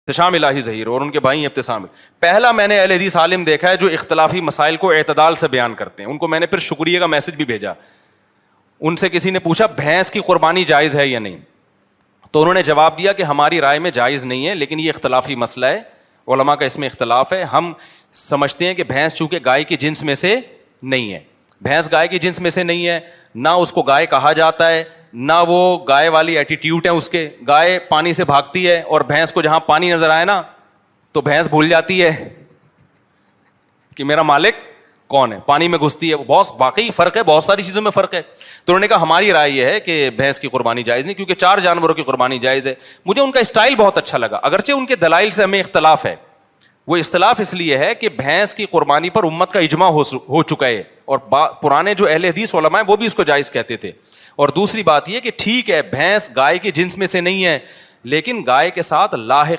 इब्तिसाम इलाही ज़हीर और उनके भाई इब्तिसाम। पहला मैंने अहले हदीस आलिम देखा है जो इख्तलाफी मसाइल को एतदाल से बयान करते हैं। उनको मैंने फिर शुक्रिया का मैसेज भी भेजा। उनसे किसी ने पूछा भैंस की कुर्बानी जायज़ है या नहीं, तो उन्होंने जवाब दिया कि हमारी राय में जायज़ नहीं है, लेकिन ये इख्तलाफी मसला है, उलमा का इसमें इख्तलाफ है। हम समझते हैं कि भैंस चूंकि गाय की जिन्स में से नहीं है, भैंस गाय की जिन्स में से नहीं है, ना उसको गाय कहा जाता है, ना वो गाय वाली एटीट्यूड है उसके। गाय पानी से भागती है और भैंस को जहां पानी नजर आए ना तो भैंस भूल जाती है कि मेरा मालिक कौन है, पानी में घुसती है। बहुत वाकई फर्क है, बहुत सारी चीजों में फर्क है। तो उन्होंने कहा हमारी राय यह है कि भैंस की कुर्बानी जायज नहीं, क्योंकि 4 जानवरों की कुर्बानी जायज है। मुझे उनका स्टाइल बहुत अच्छा लगा, अगरचे उनके दलाइल से हमें इख्तलाफ है। वो इख्तलाफ इसलिए है कि भैंस की कुर्बानी पर उम्मत का इजमा हो चुका है, और पुराने जो अहले हदीस उलमा है वो भी इसको जायज कहते थे। और दूसरी बात यह कि ठीक है भैंस गाय की जिन्स में से नहीं है, लेकिन गाय के साथ लाहिक